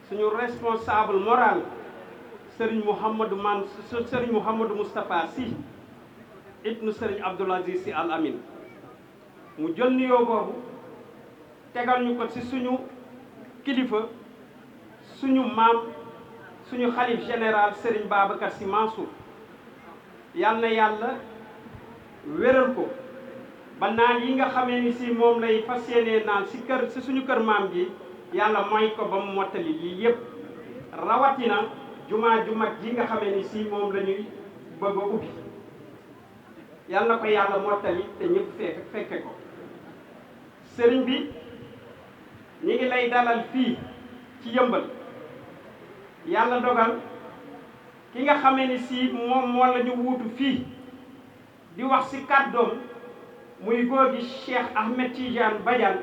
suñu responsable moral Serigne Mouhamadou Moustapha Sy ibnu Serigne Abdoul Aziz Sy Al Amin mu jël nuyoo boobu tegal ñu ko ci suñu kilifa suñu maam suñu xalif général Serigne Babacar Sy Mansour yal na yàlla wéral ko ba naan yi nga xamee ni si moom lay fas yéenee naan ci suñu kër maam gi yàlla mooy ko ba mu mottali lii yépp rawatina jumaa ju mag ji nga xamee ni si moom la ñuy bëgg a ubbi yàlla na ko yàlla mottali te ñëpp fekke ko sëriñ bi ñi ngi lay dalal fii ci Yëmbal yàlla dogal ki nga xamee ni si moom moo la ñu wuutu fii di wax ci kàddoom muy góor gi Cheikh Ahmed Tidiane Badiane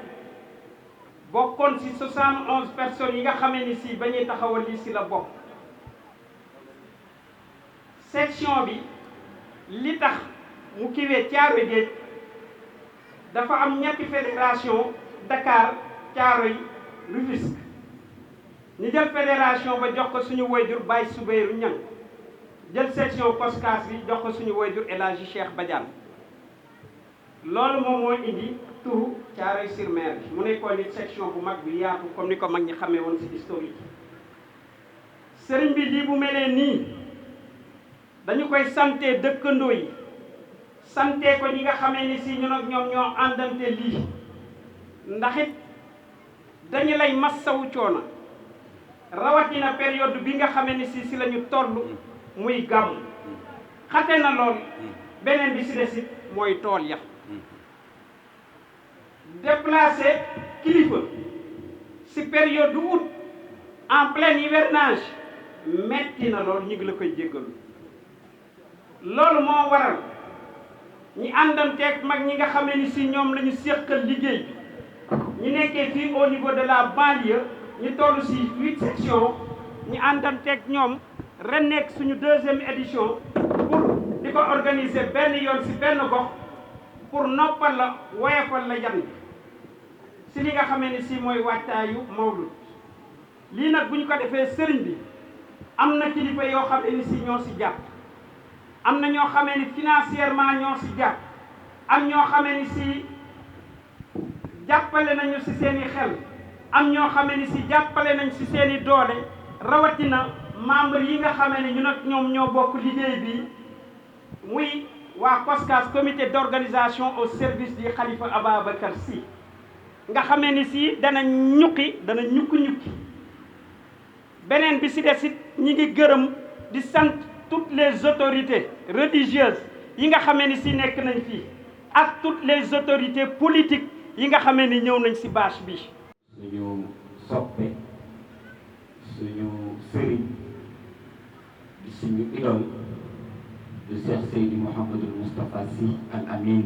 bokkoon ci 71 personnes yi nga xamee ni si ba ñuy taxawal lii ci la bokk section bi li tax mu kiwee Thiaroye Géej dafa am ñetti fédération Dakar Thiaroye Rufisque ñu jël fédération ba jox ko suñu wayjur Baye Soubeyru Ñang jël section Koskas bi jox ko suñu wayjur El Hadji Cheikh Badiane loolu moom moo indi turu Thiaroye-sur-Mer bi mu nekkoon nit section bu mag bi yaatu comme ni ko mag ñi xamee woon ci historique sëriñ bi lii bu melee nii dañu koy sante dëkkandoo yi sante ko ñi nga xamee ni si ñun ak ñoom ñoo àndante lii ndax it dañu lay massawu coono rawatina période bi nga xamee ni si la ñu toll muy gàmm xate na lool beneen bi si des it mooy tool ya déplacé kilifa si période du août en plein hivernage metti na loolu ñu ngi la koy jéggalu loolu moo waral ñi àndanteeg mag ñi nga xamee ni si ñoom la ñu séqal liggéey bi ñu nekkee fii au niveau de la banlieue ñu toll si 8 sections ñu àndanteeg ñoom ren nekk suñu 2e édition pour di ko organiser benn yoon si benn gox pour noppal la woyefal la yan si li nga xamee ni si mooy waajtaayu mawlud lii nag bu ñu ko defee sëriñ bi am na kilifa yoo xamee ni si ñoo si jàpp am na ñoo xamee ni financièrement ñoo si jàpp am ñoo xamee ni si jàppale nañu si seen i xel am ñoo xamee ni si jàppale nañ si seen i doole rawatina membre yi nga xamee ni ñun ak ñoom ñoo bokk liggéey bi muy waa COSCAS comité d'organisation au service du Khalifa Ababacar Sy nga xamee ni si dana ñukki beneen bi si des it ñi ngi gërëm di sant toutes les autorités religieuses yi nga xamee ni si nekk nañ fii ak toutes les autorités politiques yi nga xamee ni ñëw nañ si bâche bi suñu soppe suñu sëriñ di suñu idole di Cheikh Seydi Mouhamadul Moustapha Sy Al Amin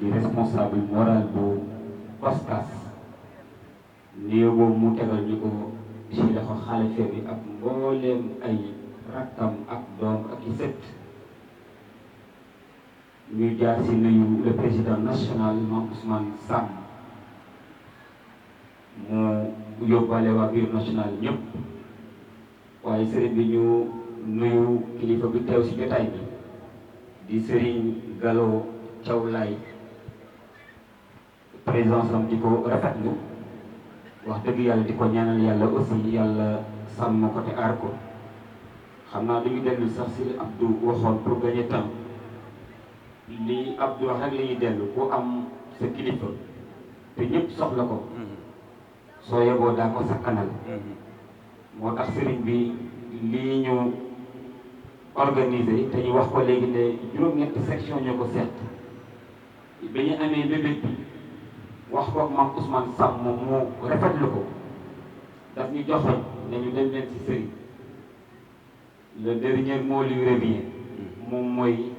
di responsable moral bu COSCAS néew boobu mu tegal ñu ko ci loxo xalifa bi ak mbooleem ay rakkam ak doom ak i sët ñuy jaar si nuyu le président national Mame Ousmane Sam mu yóbbaale waa bureau national ñëpp waaye sëriñ bi ñu nuyu kilifa bi teew si jotaay bi di sëriñ Gallo Thiaw Laye présence am di ko rafetlu wax dëgg yàlla di ko ñaanal yàlla aussi yàlla sàmm ko te aar ko xam naa dañu dellu sax si Abdou waxoon pour gagner temps li Abdou wax rek la ñuy dellu ku am sa kilifa te ñëpp soxla ko soo yeboo daa ko sakkanal moo tax sëriñ bi lii ñu organisé te ñu wax ko léegi ne juróom-ñetti section ñoo ko seet ba ñu amee bébét bi wax ko ak Mame Ousmane Sam moom mu rafetlu ko daf ñu joxoñ ne ñu dem leen ci sëriñ le dernier mot lui revient moom mooy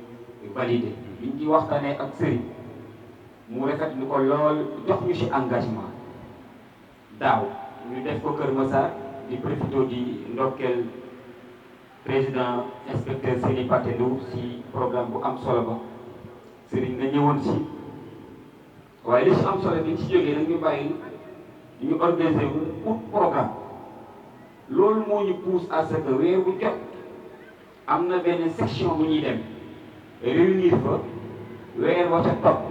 validé biñ ci waxtaanee ak sëriñ mu rafetlu ko lool jox ñu ci engagement daaw ñu def ko Kër Massar di profité di ndokkeel président inspecteur Seni Patendou si programme bu am solo ba sëriñ nga ñëwoon si waaye li si am solo bi ci jógee nag ñu bàyyi ñu organiser wu programme loolu moo ñu pousse à ce que weer bu jot am na benn section bu ñuy dem réunir fa weer wa ca topp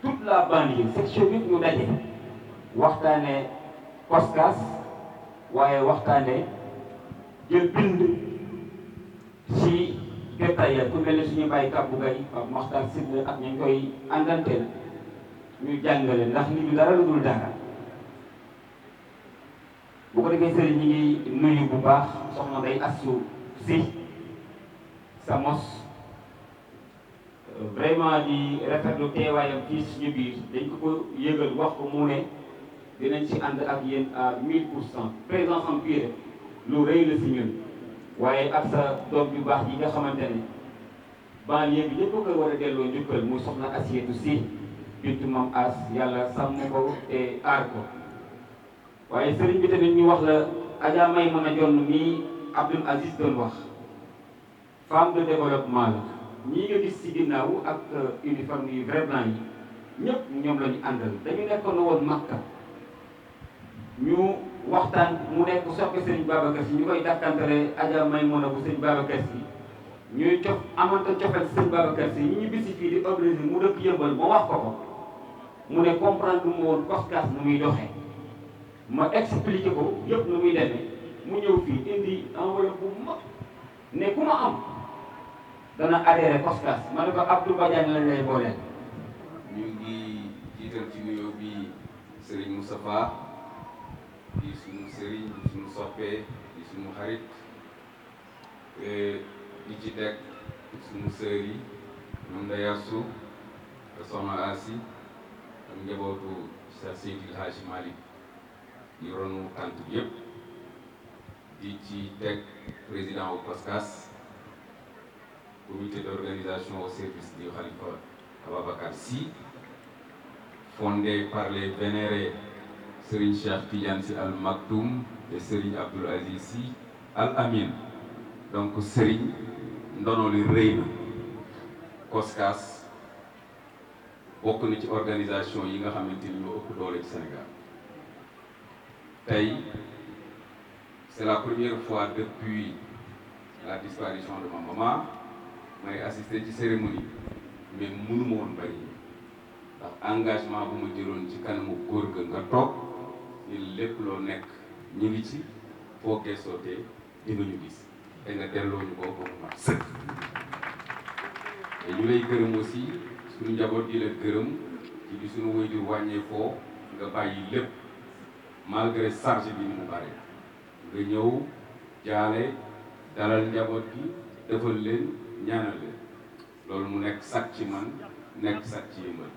toute la banlieue section bi ñu daje waxtaane COSCAS waaye waxtaane jël bind si détaillé ku mel ne suñu bàyyi kàbbu gay ak Maxtar Sidle ak ñu koy àndanteel ñu jàngale ndax li du dara lu dul dara bu ko defee sëriñ ñi ngi nuyu bu baax soxna day assu si sa mos vraiment di rafetlu teewaayam fii suñu biir dañ ko yëgal wax ko mu ne dinañ ci ànd ak yéen à 1000%. présence en pure lu rëy la si ñun waaye ak sa doom yu baax yi nga xamante ne banlieue bi ñëpp ko war a delloo njukkal muy soxna Asietu Si bintu Mam As yàlla sàmm ko te aar ko waaye sëriñ bi tamit ñu wax la Adja May mën a jonn nii Abdoul Aziz doon wax femme de développement la ñii nga gis ci ginnaaw ak uniforme yu vrai blanc yi ñëpp ñoom la ñu àndal dañu nekkoon na woon Makka ñu waxtaan mu nekk soppe sëriñ Babacar Si ñu koy dàkkantale Adja May mën a bu sëriñ Babacar Si ñuy cof amante cofeel sëriñ Babacar Si ñu bisi fii di organiser mu dëkk Yëmbal ma wax ko ko mu ne comprendre mu woon COSCAS nu muy doxee ma expliqué ko yëpp nu muy demee mu ñëw fii indi enveloppe bu mag ne ku ma am dana adhéré COSCAS ma ne ko Abdou Badiane lañ lay booleel. ñu ngi jiital ci nuyoo bi Serigne Moustapha di suñu Serigne di suñu soppee di suñu xarit di ci teg suñu sœur yi ñoom da yarsu ak soxna Asi ak njabootu Cheikh Seydil Hadji Malick di ronu tant bi yëpp di ci teg président wu COSCAS comité d'organisation au service du Khalifa Ababacar Sy, fondé par les vénérés Serigne Cheikh Tidiane Sy Al Maktoum et Serigne Abdoul Aziz Sy Al Amin. Donc Serigne ndono li rëy na COSCAS bokk na ci organisation yi nga xamante ni ñoo ëpp doole ci Sénégal tey c'est la première fois depuis la disparition de ma maman may assister ci cérémonie mais mënuma woon bari ndax engagement bu ma jëloon ci kanamu góor ga nga toog ni lépp loo nekk ñu ngi ci foo gestootee di nga ñu gis te nga delloo ñu ko mu mat sëkk te ñu lay gërëm aussi suñu njaboot di la gërëm ci di suñu waajur wàññee foo nga bàyyi lépp malgré charge bi ni mu bare nga ñëw jaale dalal njaboot gi defal leen ñaanal leen loolu mu nekk sag ci man nekk sag ci Yëmbal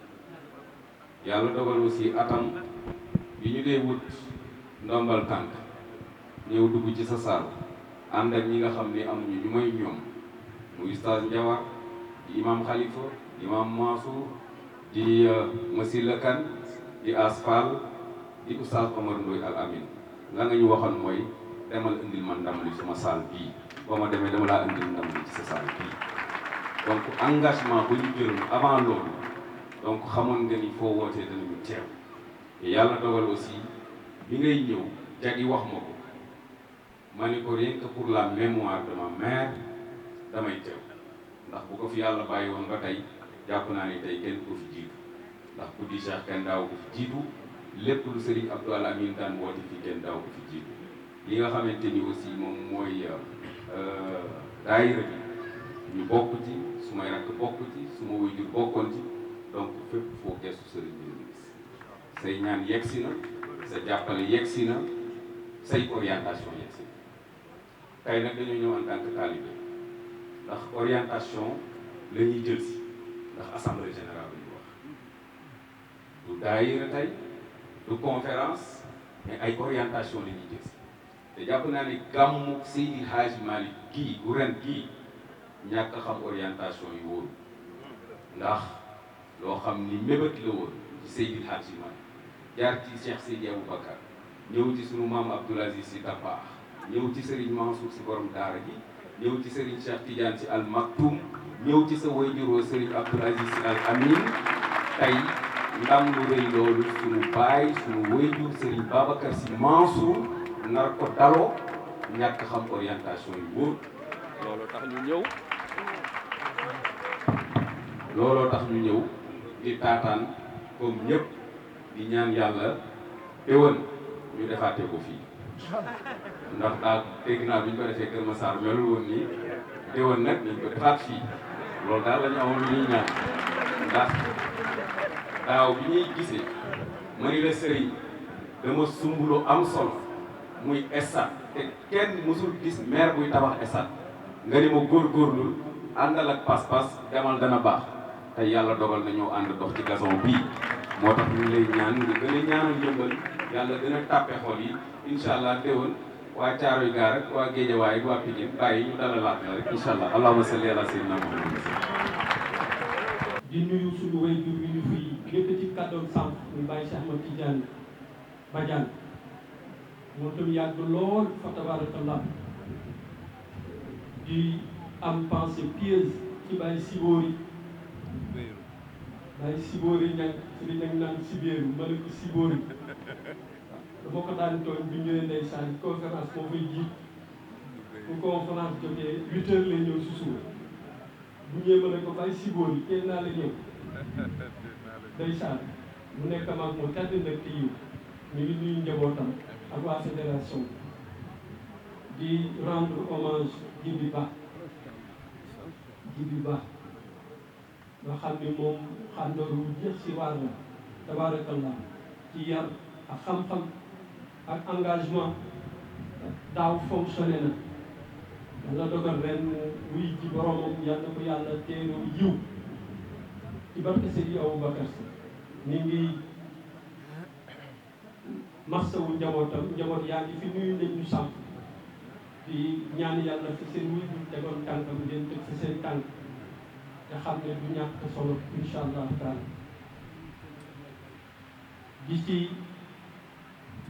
yàlla dogal aussi atam bi ñu dee wut ndombal tànk ñëw dugg ci sa saal ànd ak ñi nga xam ne amuñu ñu may ñoom muy Oustaz Ndiawar di imam Khalifa di imam Mansour di Masila Kane di Asfal di Oustaz Omar Ndoye Al Amin la nga ñu waxoon mooy demal indil man ndam li suma saal bii ba ma demee dama laa indil ndam li ci sa saal bii donc engagement bu ñu jëloon avant loolu donc xamoon nga ni foo wootee danañu teew te yàlla dogal aussi bi ngay ñëw jagi wax ma ko ma ni ko rien que pour la mémoire de ma mère damay teew ndax bu ko fi yàlla bàyyi woon ba tey jàpp naa ni tey kenn ko fi jiitu ndax ku di Cheikh kenn daaw ko fi jiitu lépp lu Serigne Abdou Al Amin daan woote fi kenn daaw ko fi jiitu li nga xamante ni aussi moom mooy daayira bi ñu bokk ci su may rakk bokk ci su ma waajur bokkoon ci donc fépp foo gestu Serigne bi ñu gis say ñaan yegsi na sa jàppale yegsi na say orientation yegsi na tey nag dañoo ñëw en tant que talibé ndax orientation la ñuy jël si ndax assemblée générale la ñuy wax du daayira tey du conférence mais ay orientation la ñuy jël si te jàpp naa ni gàmmu Seydi Hadji Malick gii gu ren gii ñàkk xam orientation yi wóoru ndax loo xam ni mébét la woon ci Seydi Hadji Malick jaar ci Cheikh Seydi Aboubacar ñëw ci sunu maam Abdoul Aziz Sy Dabakh ñëw ci Serigne Mansour Sy borom daara ji ñëw ci Serigne Cheikh Tidiane Sy Al Maktoum ñëw ci sa wayjuroo Serigne Abdoul Aziz Sy Al Amin tey ndam lu rëy loolu sunu baay sunu wayjur Serigne Babacar Sy Mansour nar ko daloo ñàkk xam orientation yu wóor looloo tax ñu ñëw di taataan comme ñëpp di ñaan yàlla déwén ñu defaatee ko fii ndax daal dégg naa bi ñu ko defee Kër Massar melul woon nii déwén nag nañ ko defaat fii loolu daal la ñu amoon lu ñuy ñaan ndax daaw bi ñuy gisee ma ni la sëriñ dama sumb lu am solo muy stade te kenn mësul gis maire buy tabax stade nga ni ma góorgóorlul àndal ak pas-pas demal dana baax te yàlla dogal na ñëw ànd dox ci gazon bii moo tax ñu lay ñaan nga gën a ñaanal Yeumbeul yàlla gën a tàppe xol yi incha allah déwén waa Caaroy Gaar rek waa Géejawaay ak waa Pikine bàyyi ñu dalalaat la rek incha allah allahumma salli ala sayyidina Muhammad di nuyu suñu waajur yi ñu fi lépp ci kàddoon sànq muy Baye Cheikh Ahmed Tidiane Badiane moom tam yàgg lool fa tabarakallah di am pensée pieuse ci Baye Sibori Baye Sibori ñag suñu ñag naan Sibéeru ma ne ko Sibori dama ko daan tooñ bi ñëwee ndeysaan conférence moo fay jiit bu conférence jotee 8 heures lay ñëw si suba bu ñëwee ma ne ko Baye Sibori teel naa la ñëw ndeysaan mu nekk maag moo tedd nag ci yiw ñu ngi nuyu njabootam ak waa fédération di rendre hommage Djibi Ba nga xam ne moom xàndoor wu jeex si waar la tabarakallah ci yar ak xam-xam ak engagement daaw fonctionné na yàlla dogal ren wuy ji boromam yàlla ko yàlla teeroo yiw ci barke Seydi Aboubacar Sy ni ngi massawu njaboot yaa ngi fi nuyu nañ ñu sàmm di ñaan yàlla fi seen wuy bu tegoon tànkam ngeen teg fi seen tànk te xam ne du ñàkk solo incha allah taala di ci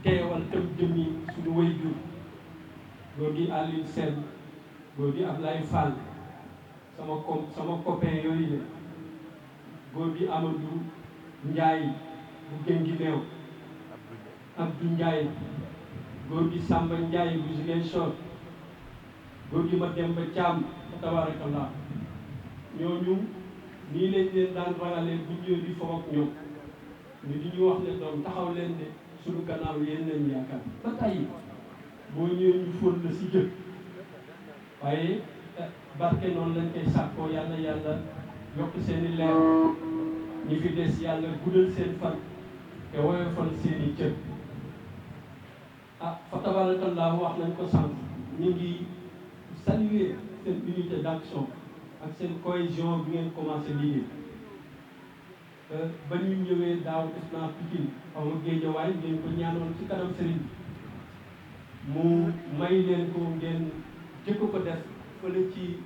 teewal tam jëmmi suñu waajur góor gi Alioune Sène góor gi Ablaye Fall sama copain yooyu la góor gi Amadou Ndiaye bu Guinguinéo Abdou Ndiaye góor gi Samba Ndiaye bu Ziguinchor góor gi Mademba Thiam tabarakallah ñooñu nii lañ leen daan ragalee bu ñëwee di foog ak ñoom ñu di ñu wax ne doon taxaw leen de suñu gannaaw yéen nañ yaakaar ba tey boo ñëwee ñu fóon la si jëf waaye barke noonu lañ koy sàkkoo yàlla yokk seeni leer ñi fi des yàlla guddal seen fan te woyofal seeni cër fa tabarakallah wax nañ ko sànq ñu ngi saluer seen unité d'action ak seen cohésion bi ngeen commencé liggéey ba ñu ñëwee daaw def naa Pikine xaw ma Géejawaay ngeen ko ñaanoon ci kanam sëriñ bi mu may leen ko ngeen jëkk ko def fële ci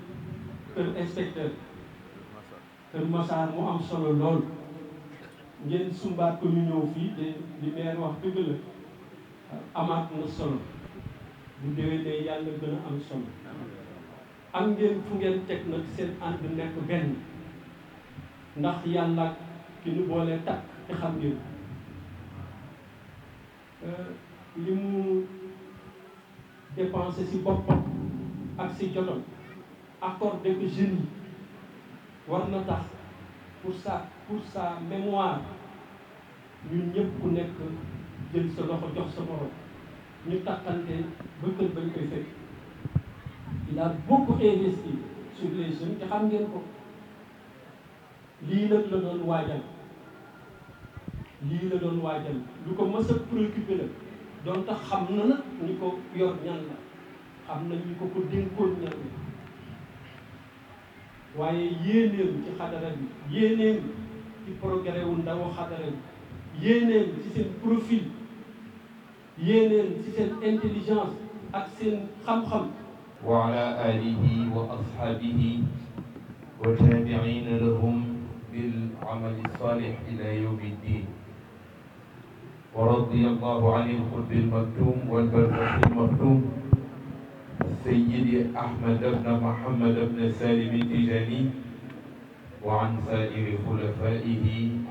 kër inspecteur Kër Massar mu am solo lool ngeen sumbaat ko ñu ñëw fii te li maire wax dëgg la amaat na solo bu déwénee yàlla gën a am solo am ngeen fu ngeen teg nag seen ànd nekk benn ndax yàlla ki nu boolee takk te xam ngeen li mu dépensé si boppam ak si jotam accordé ko jeunes yi war na tax pour sa mémoire ñun ñëpp ku nekk jël sa loxo jox sa morom ñu takkante ba kër bañ koy fekk il a beaucoup investi sur les jeunes te xam ngeen ko lii nag la doon waajal lu ko mës a préoccupé la doon tax xam na nag ñi ko yor ñan la xam na ñi ko dénkoon ñan la waaye yéeneen ci xadara bi yéeneen ci progrès wu ndaw xadara bi yéeneen ci seen profil yéeneen ci seen intelligence ak seen xam-xam wa ala alihi wa ashabihi wa tabi'ina lahum bil amali salih ila yawmi ddin wa radiyallahu anil qutbil maktum wal barzakh maktum سيدي أحمد بن محمد بن سالم التجاني وعن سائر خلفائه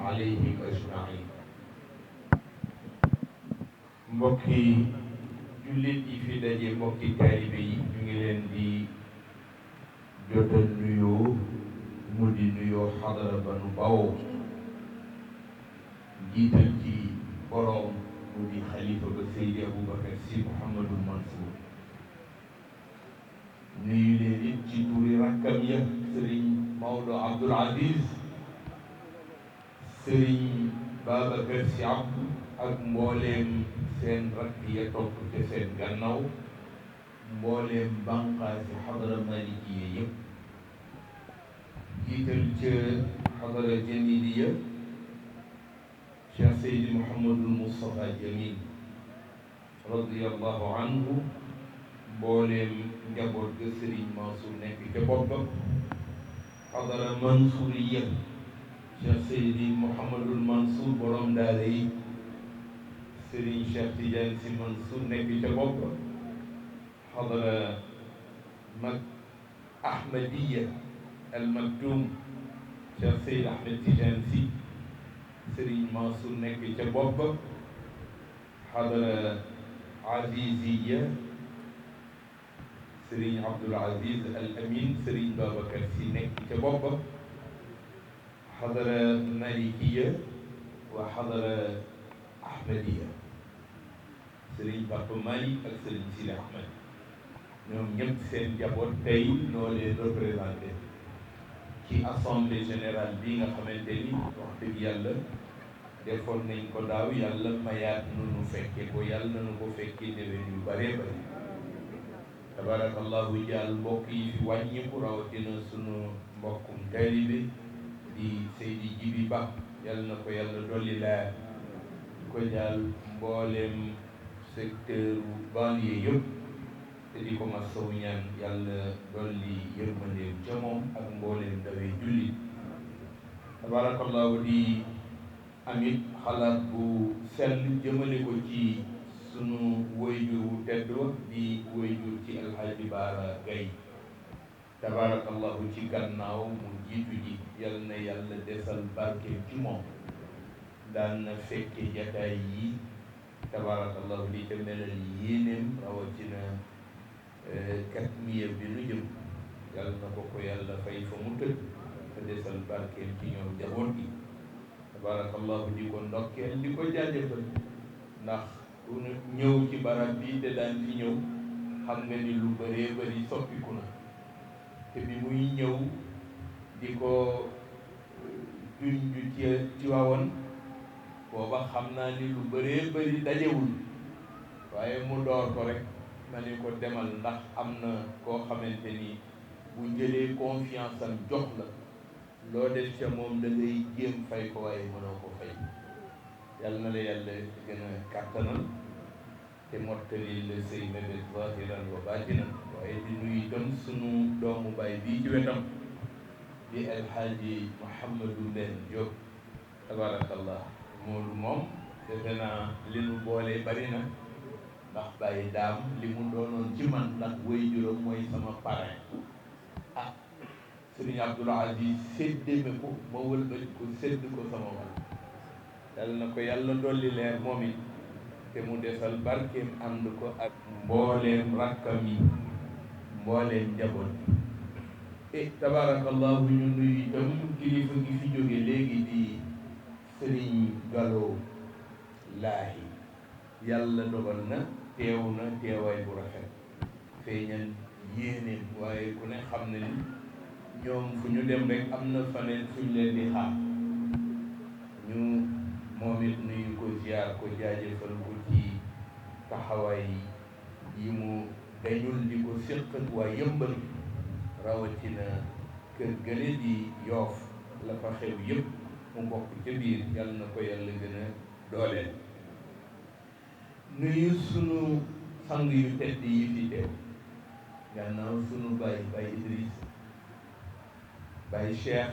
عليهم أجمعين. mbokki jullit yi fi daje mbokki taalibe yi ñu ngi leen di jotal nuyoo mu di nuyoo xadara ba nu bawoo jiital ci boroom mu di xalifa ba Seydi Aboubacar Sy Mouhamadul Mansour nuyu leen it ci turi rakkam ya Serigne Maodo Abdoul Aziz Serigne Babacar Sy Abdou ak mbooleem seen rakk ya topp te seen gannaaw mbooleem banqaasi xadara malikiya yëpp jiital ca xadara jamidiya Cheikh Seydi Mouhamadul Moustapha Jamil radiyallahu anhu mbooleem njaboot ga Serigne Mansour nekk ca boppam xadara Mansouriya Cheikh Seydi Mouhamadul Mansour borom daara yi Serigne Cheikh Tidiane Sy Mansour nekk ca boppam xadara mag Ahmadiya al Maktoum Cheikh Seydi Ahmed Tidiane Sy Serigne Mansour nekk ca boppam xadara Aziziya Serigne Abdoul Aziz Al Amin Serigne Babacar Sy nekk ca boppam xadara Malikiya wa xadara Ahmadiya Serigne Papa Malick ak Serigne Sidi Ahmed ñoom ñëpp seen njaboot tey noo leen représenté ci assemblée générale bi nga xamante ni wax dëgg yàlla defoon nañ ko daaw yàlla mayaat nu fekke ko yàlla nu ko fekkee déwén yu bëree bëri tabarakallahu jàll mbokk yi fi wàññiku rawatina sunu mbokkum taalibe di Seydi Jibi Ba yàlla na ko yàlla dolli leer di ko jàll mbooleem secteur banlieue yëpp te di ko masawu ñaan yàlla dolli yërmandeem ca moom ak mbooleem dawee jullit tabarakallahu di amit xalaat bu sell jëmale ko ci sunu wayjur wu tedd wa di wayjur ci Alxaaji Baara Gay tabarakallahu ci gannaaw mu jiitu ji yal na yàlla desal barke ci moom daan na fekke jataay yi tabarakallahu di ca melal yéenéem rawatina katmiya bi nu jëm yal na ko yàlla fay fa mu tëdd te desal barkeem ci ñoom jaboot gi tabarakallahu di ko ndokkeel di ko jaajëfal ndax ku ñëw ci barab bi te daan fi ñëw xam nga ni lu bëree bëri soppiku na te bi muy ñëw di ko junj ci waawoon booba xam naa ni lu bëree bëri dajewul waaye mu door ko rek ma ni ko demal ndax am na koo xamante ni bu jëlee confiance am jox la loo def ca moom da ngay jéem fay ko waaye mënoo ko fay yàlla na la yàlla gën a kàttanal te mottali la say mébét zahiran wa batinan waaye di nuyu itam sunu doomu baay bii ci wetam di El Hadji Mouhamadou Mbène Diop tabarakallah moom defe naa li nu boolee bari na ndax bàyyi daam li mu doonoon ci man ndax way juróom mooy sama parrain Sëriñ Abdoul Aziz séddeme ko ma wëlbati ko sédd ko sama wàll dal na ko yàlla dolli leer moom it te mu desal barkeem ànd ko ak mbooleem rakkam yi mbooleem njaboot bi tabarakallahu ñu nuyu itam kilifa gi fi jóge léegi di Sëriñ Gallo Laahi yàlla dogal na teew na teewaay bu rafet feeñal yéeneem waaye ku ne xam ne ni ñoom fu ñu dem rek am na faneen fu ñu leen di xaar ñu moom it nuyu ko ziar ko jaajëfal ko ci taxawaay yi mu dañul di ko séq ak waa Yëmbal rawatina kër gële di Yoof la fa xew yëpp mu bokk ca biir yàlla na ko yàlla gën a dooleel nuyu sunu sang yu tedd yi fi teew gannaaw sunu baay Idriss Baye Cheikh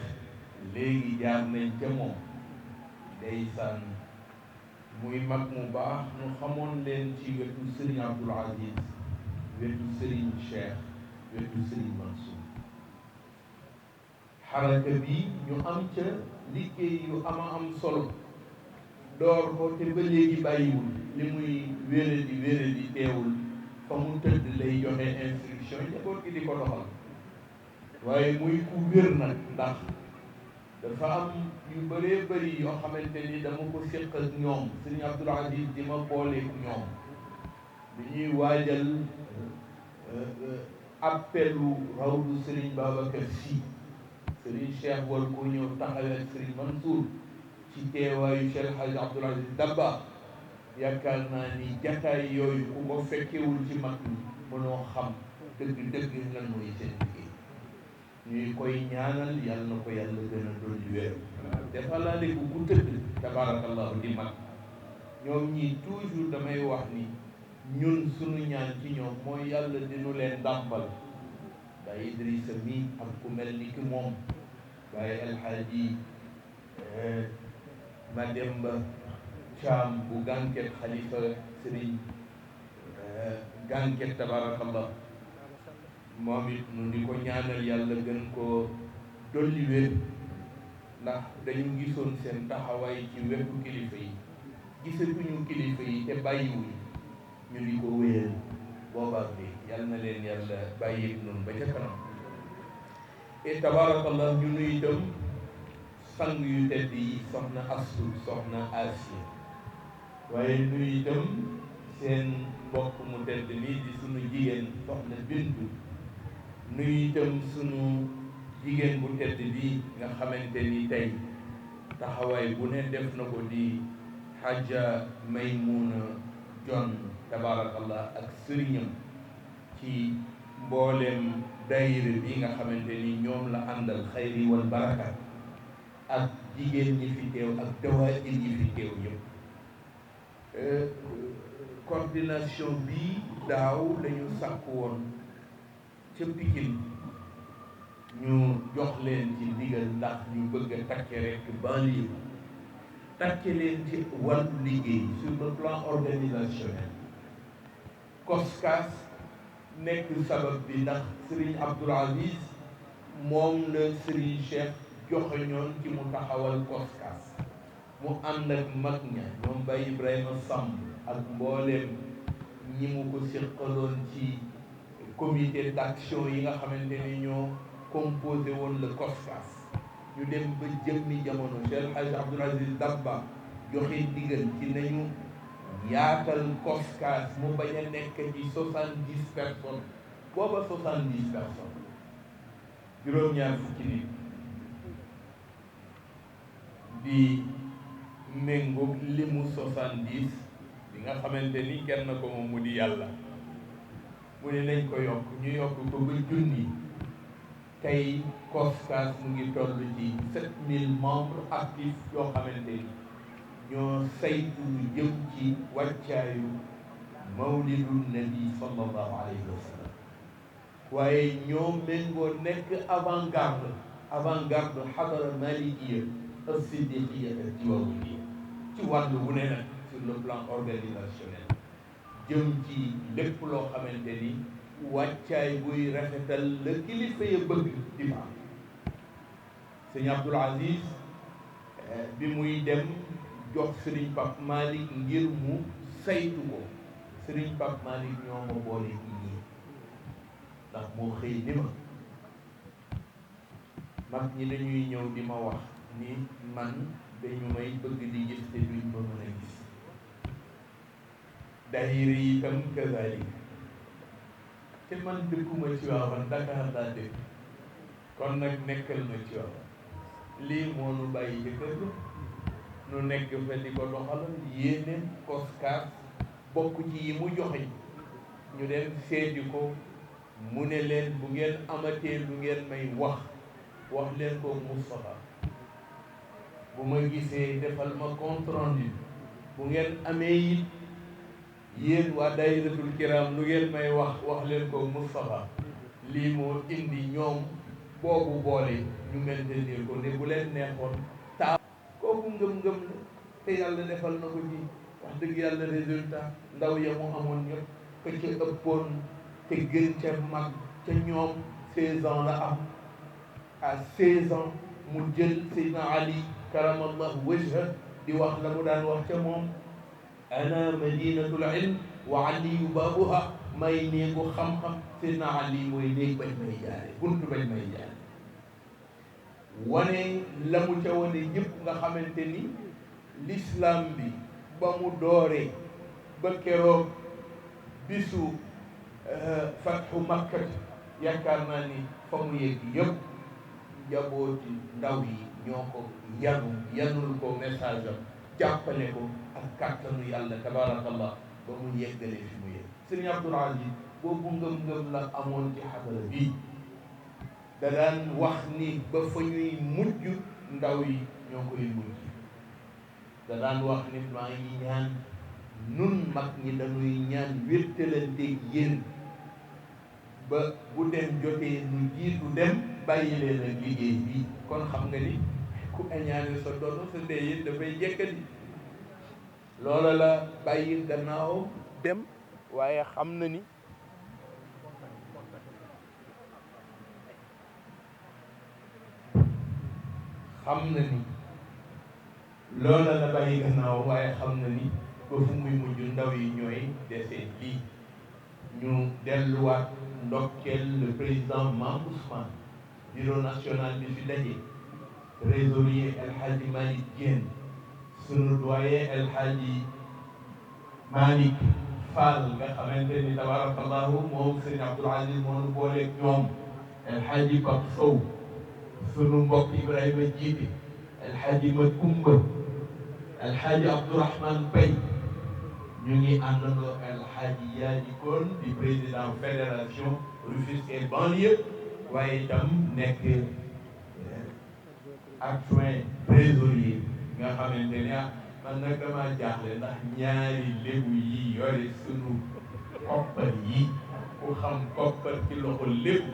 léegi jaar nañ ca moom ndeysaan muy mag mu baax ñu xamoon leen ci wetu Serigne Abdoul Aziz wetu Serigne Cheikh wetu Serigne Mansour xaraka bi ñu am ca liggéey yu am solo door ko te ba léegi bàyyiwul li muy wéradi teewul fa mu tëdd lay joxe instruction njaboot gi di ko doxal waaye muy ku wér nag ndax dafa am yu bëree bëri yoo xamante ni dama ko séq ak ñoom Sëriñ Abdoul Aziz di ma booleeg ñoom bi ñuy waajal appelu rawdu Sëriñ Babacar Sy Sëriñ Cheikh war ko ñëw taxawee ak Sëriñ Mansour ci teewaayu Cheikh Hadj Abdoul Aziz Dabakh yaakaar naa ni jataay yooyu ku ko fekkewul ci mag ñi mënoo xam dëgg lan mooy seen liggéey ñuy koy ñaanal yàlla na ko yàlla gën a dolli wér dafa laa ne ku tëdd tabarakallahu di mag ñoom ñii toujours damay wax ni ñun suñu ñaan ci ñoom mooy yàlla dinu leen dàmbal Baye Idrissa mi ak ku mel ni ki moom Baye El Hadji Mademba Thiam bu Gànket xalifa Sëriñ Gànket tabarakallah moom it nu di ko ñaanal yàlla gën koo dolli wér ndax dañu gisoon seen taxawaay ci wetu kilifa yi gisatuñu kilifa yi te bàyyiwuñ ñu di ko wéyal boobaak bi yal na leen yàlla bàyyi noonu ba ca kanam et tabarakallah ñu nuy itam sang yu tedd yi soxna Astu soxna Asi waaye nuy itam seen mbokk mu tedd nii di sunu jigéen soxna Bintu nuyu itam sunu jigéen bu tedd bi nga xamante ni tey taxawaay bu ne def na ko di Hajja Maymuna Jon tabarakallah ak sëriñam ci mbooleem daayira bi nga xamante ni ñoom la àndal xayri wal baraka ak jigéen ñi fi teew ak dawaayir yi fi teew yëpp coordination bi daaw lañu sàkk woon ca Pikine ñu jox leen ci ndigal ndax ñu bëgg a takke rek banlieue takke leen ci wàllu liggéey sur le plan organisationnel COSCAS nekk sabab bi ndax Serigne Abdoul Aziz moom la Serigne Cheikh joxoñoon ci mu taxawal COSCAS mu ànd ak mag ña ñoom Baye Ibrahima Samb ak mbooleem ñi mu ko séqaloon ci comité d'action yi nga xamante ni ñoo composé woon le COSCAS ñu dem ba jëmmi jamono Cheikh Hadj Abdoul Aziz Dabakh joxe ndigal ci nañu yaatal COSCAS mu bañ a nekk ci 70 personnes booba 70 personnes juróom-ñaar fukki nit di méngoog limu 70 bi nga xamante ni kenn ko moom mu di yàlla mu ne nañ ko yokk ñu yokk ko ba junni tey COSCAS mu ngi toll ci 7000 membres actifs yoo xamante ni ñoo saytu lu jëm ci wàccaayu mawlidu nabi sallallahu alayhi wa sallam waaye ñoo méngoo nekk avant-garde xadara malikiya ak siddiqiya ak tiwaawiya ci wàllu wu ne nag sur le plan organisationnel jëm ci lépp loo xamante ni wàccaay buy rafetal la kilifa ya bëgg di fa am sëñ Abdoul Aziz bi muy dem jox Serigne Pape Malick ngir mu saytu ko Serigne Pape Malick ñoo ma boole ci ñii ndax moo xëy ni ma mag ñi dañuy ñëw di ma wax ni man dañu may bëgg di gis te duñ ma mën a gis daayira yi itam kazalik te man dëkkuma ci waawan Dakar daa dëkk kon nag nekkal ma ci waawan lii moo nu bàyyi jëkkër nu nekk fa di ko doxalal yéeneem koskaas bokk ci yi mu joxe ñu dem seeti ko mu ne leen bu ngeen amatee lu ngeen may wax leen ko Moustapha bu ma gisee defal ma compte rendu bu ngeen amee it yéen waa daayiratul kiram lu ngeen may wax leen ko Moustapha lii moo indi ñoom boobu boole ñu maintenir ko ne bu leen neexoon taa kooku ngëm-ngëm la te yàlla defal na ko ci wax dëgg yàlla résultat ndaw ya mu amoon ñëpp ka ca ëppoon te gën ca mag ca ñoom 16 ans la am à 16 ans mu jël Seydina Ali karamallahu wajha di wax la mu daan wax ca moom ana madinatul ilm wa aliyu baabuha may néegu xam-xam Seydina Ali mooy néeg bañ may jaare buntu bañ may jaare wane la mu ca wane yëpp nga xamante ni l'islam bi ba mu dooree ba keroog bisu fatxu Makka yaakaar naa ni fa mu yegg yëpp njabooti ndaw yi ñoo ko yanul ko message am jàppale ko ak kàttanu yàlla tabarakallah ba mu yeggale fi mu yegg Sëriñ Abdoul Aziz boobu ngëm-ngëm la amoon ci xadara bii da daan wax ni ba fa ñuy mujj ndaw yi ñoo koy mujj da daan wax ni maa ngi ñaan nun mag ñi dañuy ñaan wéttalanteeg yéen ba bu dem jotee nu jiitu dem bàyyi leen ak liggéey bi kon xam nga ni ku añaane sa dono sa ndey it dafay jekkati loola la bàyyi gannaaw dem waaye xam na ni loola la bàyyi gannaaw waaye xam na ni ba fu muy mujj ndaw yi ñooy desee lii ñu delluwaat ndokkeel le président Mame Ousmane bureau national bi fi daje trésorier El Hadji Malick Diène sunu doyen El Hadji Malick Fall nga xamante ni tabarakallahu moom sëñ Abdoul Aziz moo nu booleeg ñoom El Hadji Pape Sow sunu mbokk Ibrahima Jiite El Hadji Makumba El Hadji Abdourahmane Pay ñu ngi àndandoo El Hadji Yaaji Koon di président fédération Rufisque et banlieue waaye itam nekk adjoint trésorier nga xamante ne man nag dama jaaxle ndax ñaari lébu yi yore sunu koppar yi ku xam koppar ci loxo lébu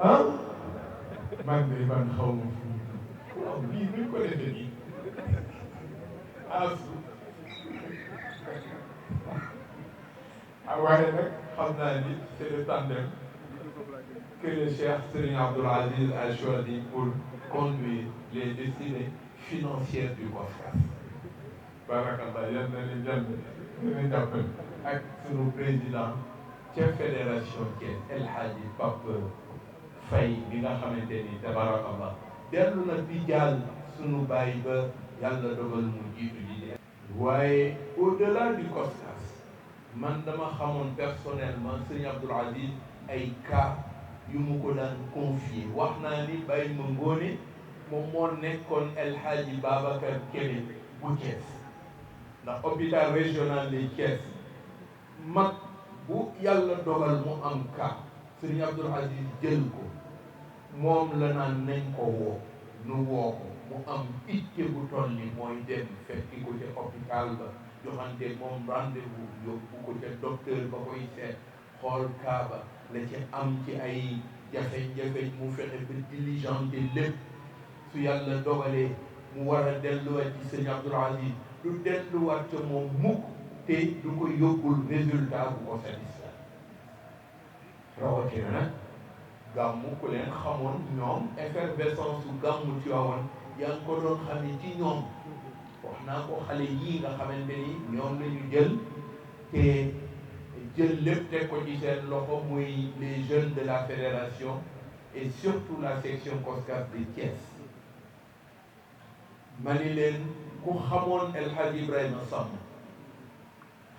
ah man de man xaw ma fu waaw bii nuñ ko defee nii waaye nag xam naa ni c'est le tandem que le Cheikh Serigne Abdoul Aziz a choisi pour conduire les destinées financières du COSCAS. Barakallah yal na leen jàmm dina jàppale ak sunu président ca fédération Thiès El Hadji Pape Faye bi nga xamante ni tabarakallah dellu na di jàll sunu bàyyi ba yàlla dogal mu jiitu ji. waaye au-delà du COSCAS man dama xamoon personnellement Serigne Abdoul Aziz ay cas yu mu ko daan confier wax naa ni bàyyi ma ngóone moom moo nekkoon El Hadji Babacar Kébé bu Thiès ndax hôpital régional de Thiès mag bu yàlla dogal mu am cas Serigne Abdoul Aziz jël ko moom la naan nañ ko woo nu woo ko mu am itte bu toll ni mooy dem fekki ko ca hôpital ba joxante moom rendez-vous yóbbu ko ca docteur ba koy seet xool kaaba la ci am ci ay jafe-jafe mu fexe ba diligenter lépp su yàlla dogalee mu war a delluwaat ci sëñ Abdoul Aziz du delluwaat ca moom mukk te du ko yóbbul résultat bu ko satisfaire rawatina nag gàmmu ku leen xamoon ñoom effervescence su gàmmu ci waawoon yaa ngi ko doon xam ne ci ñoom wax naa ko xale yii nga xamante ni ñoom la ñu jël te jël lépp teg ko ci seen loxo muy les jeunes de la fédération et surtout la section COSCAS de Thiès ma ni leen ku xamoon El Hadj Ibrahima Samb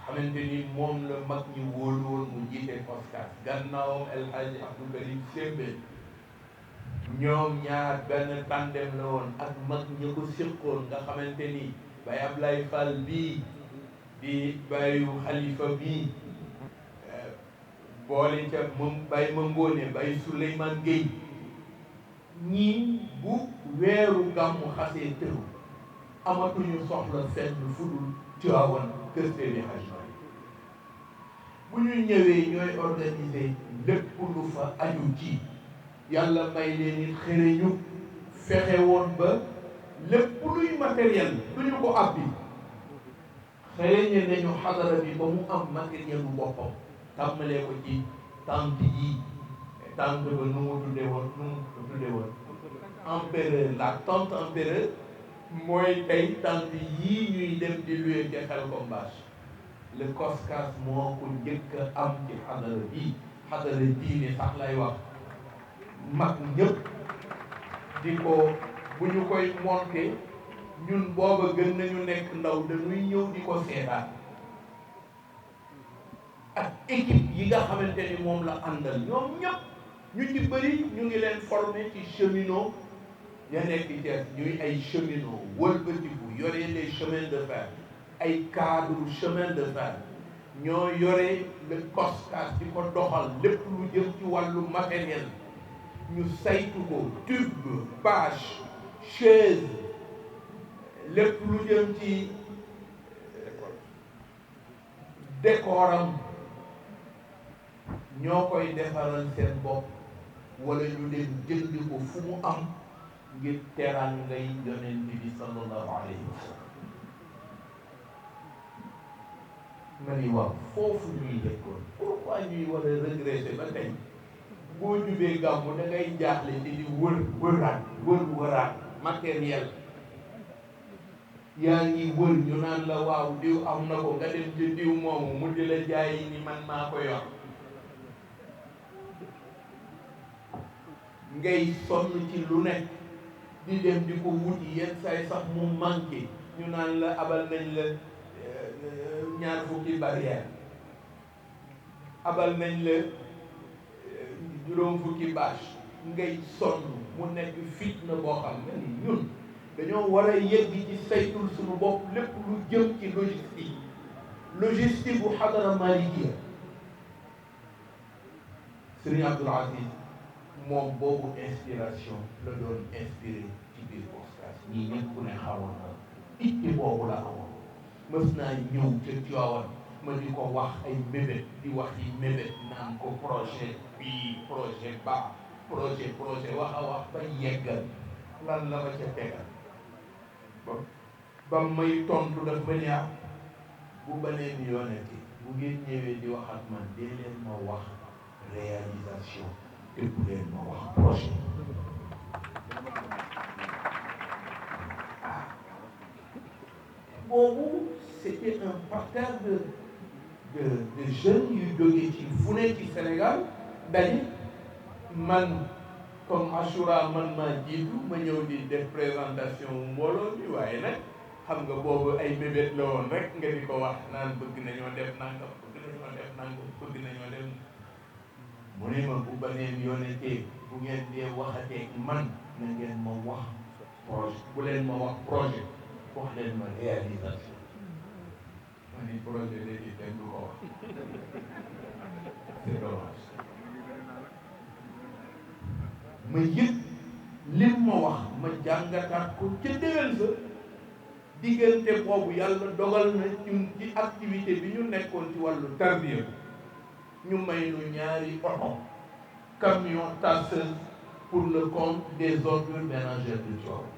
xamante ni moom la mag ñi wóolu woon mu jiite COSCAS gannaawam El Hadj Abdou Karim Sembé ñoom ñaar benn tandem la woon ak mag ñi ko séqoon nga xamante ni Baye Ablaye Fall bii di bayu Khalifa bii boole ca moom Baye Mangone Baye Souleymane Gueye ñii bu weeru gàmmu xasee tëru amatuñu soxla fenn fudul Tiwaawan kër Seydi Hadji Malick bu ñu ñëwee ñooy organiser lépp lu fa aju ci yàlla may leen it xëreñu fexe woon ba lépp luy matériel duñu ko abbi xëreñe nañu xadara bi ba mu am matériel bu boppam tàmmalee ko ci tente yi tente ba nu mu tuddee woon empereur la tente empereur mooy tey tente yii ñuy dem di louer ca Xelcom bâche le COSCAS moo ko njëkk a am ci xadara bii xadara diine sax lay wax mag ñëpp di ko bu ñu koy monter ñun booba gën nañu nekk ndaw dañuy ñëw di ko seetaan ak équipe yi nga xamante ni moom la àndal ñoom ñëpp ñu ci bëri ñu ngi leen former ci cheminot ya nekk ci Thiès ñuy ay cheminot wëlbatiku yore les chemins de fer ay cadre chemin de fer ñoo yore le COSCAS di ko doxal lépp lu jëm ci wàllu matériel ñu saytu ko tube bâche chaise lépp lu jëm ci décoram ñoo koy defaral seen bopp wala ñu dem jëndi ko fu mu am ngir teraan ngay yonent bi sallallahu alayhi wa sallam ma ni waaw foofu ñuy dëkkoon pourquoi ñuy war a regretter ba tey boo jubee gàmmu da ngay jaaxle ci di wëraat matériel yaa ngi wër ñu naan la waaw diw am na ko nga dem ci diw moomu mu di la jaay ni man maa ko yor ngay sonn ci lu nekk di dem di ko wuti yenn saay sax mu manqué ñu naan la abal nañ la ñaar fukki barrière abal nañ la juróom fukki bâche ngay sonn mu nekk fitna boo xam ne ni ñun dañoo war a yegg ci saytul suñu bopp lépp lu jëm ci logistique bu xadara malikiya Serigne Abdoul Aziz moom boobu inspiration la doon inspiré ci biir COSCAS ñii ñëpp ku ne xamoon na itte boobu la amoon mës naa ñëw ca Tiwaawan ma di ko wax ay mébét di wax yi mébét naan ko projet bii projet ba projet wax a wax ba yeggal lan la ma ca tegal ba may tontu daf ma ne bu beneen yoonati bu ngeen ñëwee di wax ak man dee leen ma wax réalisation te bu leen ma wax projet boobu c'était un parterre de jeunes yu jógee ci fu ne ci Sénégal dañu man comme Achoura man maa jiitu ma ñëw di def présentation mbooloo bi waaye nag xam nga boobu ay mébét la woon rek nga di ko wax naan bëgg nañoo def nangam bëgg nañoo def mu ne ma bu beneen yoonatee bu ngeen dee waxatee man na ngeen ma wax projet bu leen ma wax projet wax leen ma réalisation ma ni projet léegi kenn du ko wax c'est dommage ma yëg lim ma wax ma jàngataat ko ca déwén sa diggante boobu yàlla dogal na ci activité bi ñu nekkoon ci wàllu tarbiya ñu may nu ñaari oto camion tasseuse pour le compte des ordures ménagères du Tivaouane.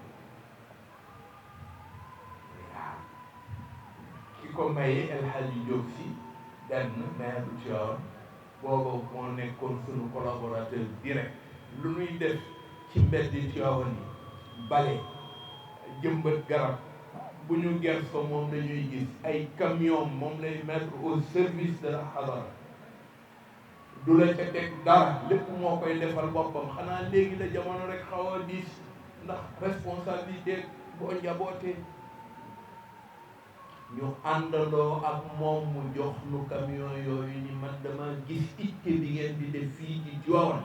ki ko maye El Hadji Diop Sy benn maire du Tivaouane boobu moo nekkoon suñu collaborateur direct lu ñuy def ci mbeddi Tivaouane yi bale jëmbat garab bu ñu gers ko moom lañuy gis ay camion moom lay mettre au service de la hadara du la ca teg dara lépp moo koy defal boppam xanaa léegi la jamono rek xaw a diis ndax responsabilité boo njabootee ñu àndandoo ak moom mu jox nu camion yooyu ni man dama gis itte bi ngeen di def fii ci Tivaouane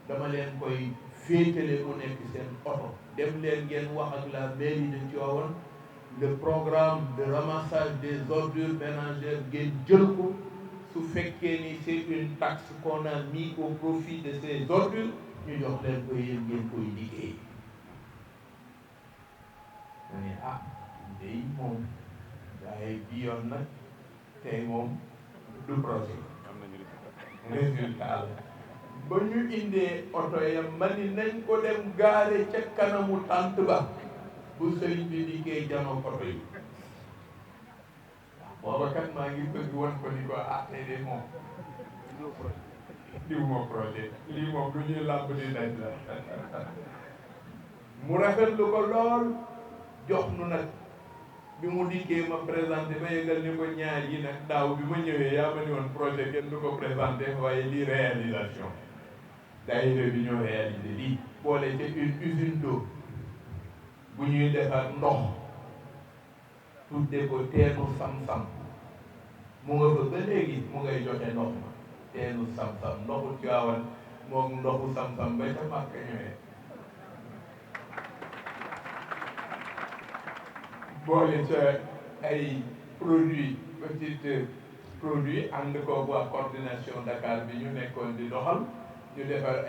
dama leen koy féetale mu nekk seen oto dem leen ngeen wax ak la mairie de Tivaouane le programme de ramassage des ordures ménagères ngeen jël ko su fekkee ni c'est une taxe qu'on a mis au profit de ces ordures ñu jox leen koy yéen ngeen koy liggéey ma ne ah day moom waaye bi yoon nag tey moom du projet résultat la ba ñu indee oto ya ma ni nañ ko dem gaare ca kanamu tànt ba bu sëriñ bi liggéey jano oto yi booba kat maa ngi bëgg woon ko ni ko ah tey de moom diw moo projet lii moom lu ñuy làmb di daj la mu rafetlu ko lool jox nu nag bi mu dikkee ma présenté ma yëgal ni ko ñaar yi nag daaw bi ma ñëwee yaa ma ni woon projet kenn du ko présenté waaye lii réalisation daayira bi ñoo réalisé lii boole ca une usine d'eau bu ñuy defar ndox tudde ko teenu sam-sam mu nga fa ba léegi mu ngay joxe ndox ma teenu sam-sam ndoxu Tivaouane moom ndoxu sam-sam ba ca Màkka ñëwee boole ca ay petit produit ànd ko waa coordination Dakar bi ñu nekkoon di doxal ñu defar